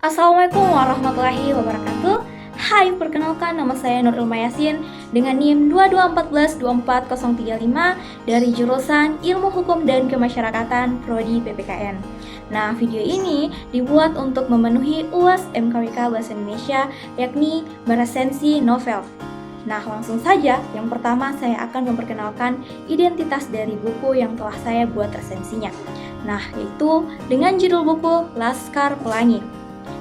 Assalamualaikum warahmatullahi wabarakatuh. Hai, perkenalkan nama saya Nurul Mayasin dengan NIM 224124035 dari jurusan Ilmu Hukum dan Kemasyarakatan Prodi PPKN. Nah, video ini dibuat untuk memenuhi UAS MKWK Bahasa Indonesia, yakni beresensi novel. Nah, langsung saja, yang pertama saya akan memperkenalkan identitas dari buku yang telah saya buat resensinya. Nah, yaitu dengan judul buku Laskar Pelangi,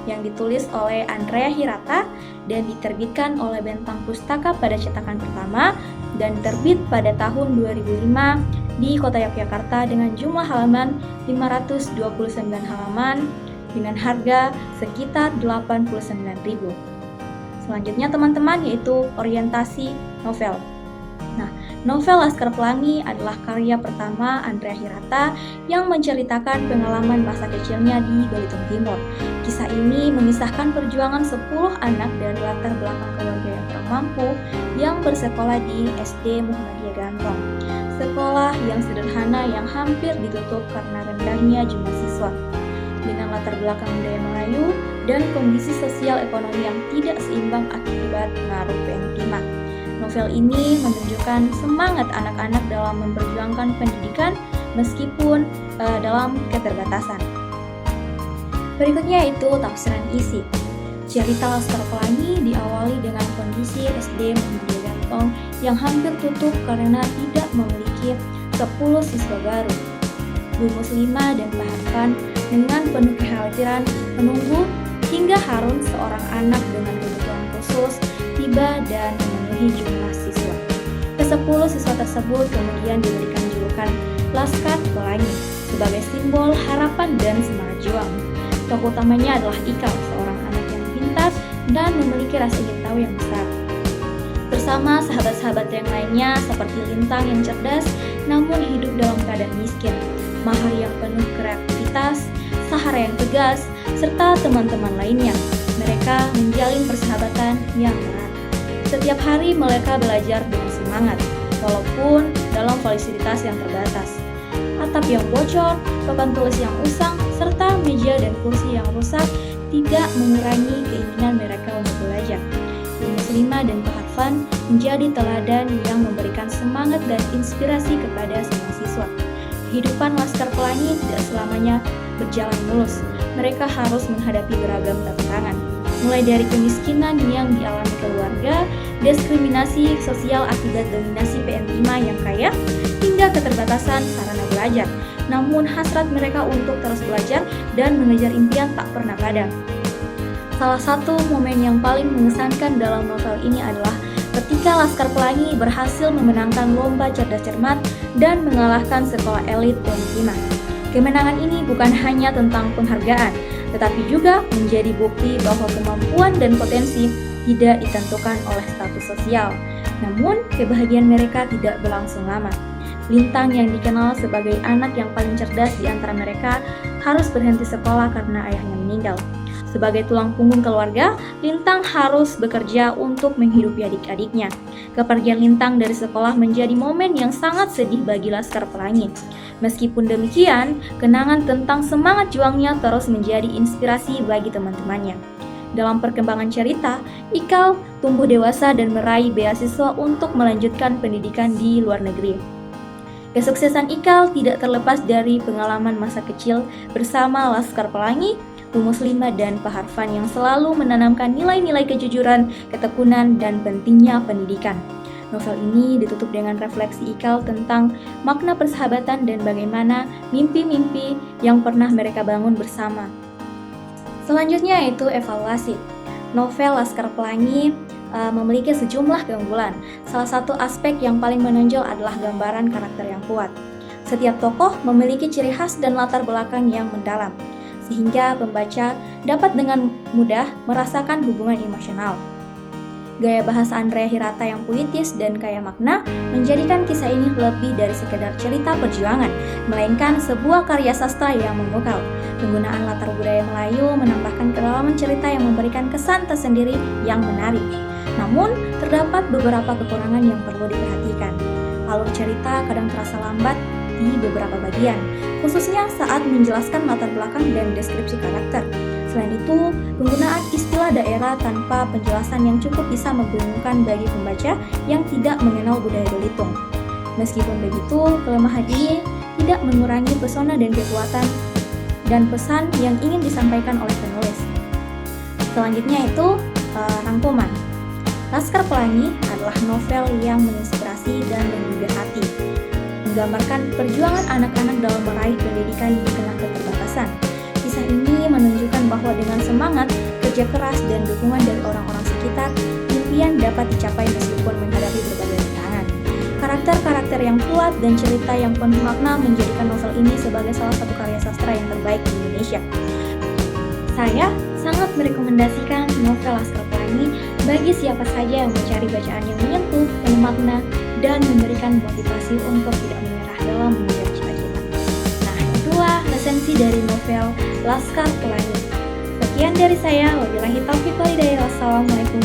yang ditulis oleh Andrea Hirata dan diterbitkan oleh Bentang Pustaka pada cetakan pertama dan terbit pada tahun 2005 di Kota Yogyakarta dengan jumlah halaman 529 halaman dengan harga sekitar 89.000. Selanjutnya teman-teman, yaitu orientasi novel. Nah, novel Laskar Pelangi adalah karya pertama Andrea Hirata yang menceritakan pengalaman masa kecilnya di Belitung Timur. Kisah ini mengisahkan perjuangan 10 anak dari latar belakang keluarga yang kurang mampu yang bersekolah di SD Muhammadiyah Gantong. Sekolah yang sederhana yang hampir ditutup karena rendahnya jumlah siswa. Dengan latar belakang budaya Melayu dan kondisi sosial ekonomi yang tidak seimbang akibat pengaruh PM5. Novel ini menunjukkan semangat anak-anak dalam memperjuangkan pendidikan meskipun dalam keterbatasan. Berikutnya yaitu tafsiran isi. Cerita Laskar Pelangi diawali dengan kondisi SD Muhammadiyah Gantong yang hampir tutup karena tidak memiliki 10 siswa baru. Bu Muslimah dan Pak Harfan dengan penuh kekhawatiran menunggu hingga Harun, seorang anak dengan kebutuhan khusus, tiba dan memenuhi jumlah siswa. Ke-10 siswa tersebut kemudian diberikan julukan Laskar Pelangi sebagai simbol harapan dan semangat juang. Tokoh utamanya adalah Ikal, seorang anak yang pintar dan memiliki rasa ingin tahu yang besar. Bersama sahabat-sahabat yang lainnya seperti Lintang yang cerdas namun hidup dalam keadaan miskin, Mahar yang penuh kreativitas, Sahara yang tegas, serta teman-teman lainnya. Mereka menjalin persahabatan yang erat. Setiap hari mereka belajar dengan semangat, walaupun dalam fasilitas yang terbatas. Atap yang bocor, papan tulis yang usang, serta meja dan kursi yang rusak tidak mengurangi keinginan mereka untuk belajar. Bu Muslimah dan Pak Harfan menjadi teladan yang memberikan semangat dan inspirasi kepada semua siswa. Kehidupan Laskar Pelangi tidak selamanya berjalan mulus. Mereka harus menghadapi beragam tantangan, mulai dari kemiskinan yang dialami keluarga, diskriminasi sosial akibat dominasi PM5 yang kaya, hingga keterbatasan sarana belajar. Namun hasrat mereka untuk terus belajar dan mengejar impian tak pernah padam. Salah satu momen yang paling mengesankan dalam novel ini adalah ketika Laskar Pelangi berhasil memenangkan lomba cerdas cermat dan mengalahkan sekolah elit PM5. Kemenangan ini bukan hanya tentang penghargaan, tetapi juga menjadi bukti bahwa kemampuan dan potensi tidak ditentukan oleh status sosial. Namun, kebahagiaan mereka tidak berlangsung lama. Lintang yang dikenal sebagai anak yang paling cerdas di antara mereka harus berhenti sekolah karena ayahnya meninggal. Sebagai tulang punggung keluarga, Lintang harus bekerja untuk menghidupi adik-adiknya. Kepergian Lintang dari sekolah menjadi momen yang sangat sedih bagi Laskar Pelangi. Meskipun demikian, kenangan tentang semangat juangnya terus menjadi inspirasi bagi teman-temannya. Dalam perkembangan cerita, Ikal tumbuh dewasa dan meraih beasiswa untuk melanjutkan pendidikan di luar negeri. Kesuksesan Ikal tidak terlepas dari pengalaman masa kecil bersama Laskar Pelangi, Bu Muslimah dan Pak Harfan yang selalu menanamkan nilai-nilai kejujuran, ketekunan, dan pentingnya pendidikan. Novel ini ditutup dengan refleksi Ikal tentang makna persahabatan dan bagaimana mimpi-mimpi yang pernah mereka bangun bersama. Selanjutnya yaitu evaluasi. Novel Laskar Pelangi memiliki sejumlah keunggulan. Salah satu aspek yang paling menonjol adalah gambaran karakter yang kuat. Setiap tokoh memiliki ciri khas dan latar belakang yang mendalam, sehingga pembaca dapat dengan mudah merasakan hubungan emosional. Gaya bahasa Andrea Hirata yang puitis dan kaya makna menjadikan kisah ini lebih dari sekedar cerita perjuangan, melainkan sebuah karya sastra yang memukau. Penggunaan latar budaya Melayu menambahkan kedalaman cerita yang memberikan kesan tersendiri yang menarik. Namun, terdapat beberapa kekurangan yang perlu diperhatikan. Alur cerita kadang terasa lambat di beberapa bagian, khususnya saat menjelaskan latar belakang dan deskripsi karakter. Selain itu, penggunaan istilah daerah tanpa penjelasan yang cukup bisa membingungkan bagi pembaca yang tidak mengenal budaya Belitung. Meskipun begitu, kelemahan ini tidak mengurangi pesona dan kekuatan dan pesan yang ingin disampaikan oleh penulis. Selanjutnya itu rangkuman. Laskar Pelangi adalah novel yang menginspirasi dan menggugah hati, menggambarkan perjuangan anak-anak dalam meraih pendidikan di tengah keterbatasan. Kisah ini menunjukkan bahwa dengan semangat, kerja keras, dan dukungan dari orang-orang sekitar, impian dapat dicapai meskipun menghadapi berbagai rintangan. Karakter-karakter yang kuat dan cerita yang penuh makna menjadikan novel ini sebagai salah satu karya sastra yang terbaik di Indonesia. Saya sangat merekomendasikan novel Laskar Pelangi bagi siapa saja yang mencari bacaan yang menyentuh, penuh makna, dan memberikan motivasi untuk tidak menyerah dalam mengejar cita-cita. Nah, itulah esensi dari novel Laskar Pelangi. Sekian dari saya, wabillahi taufiq wal hidayah. Wassalamualaikum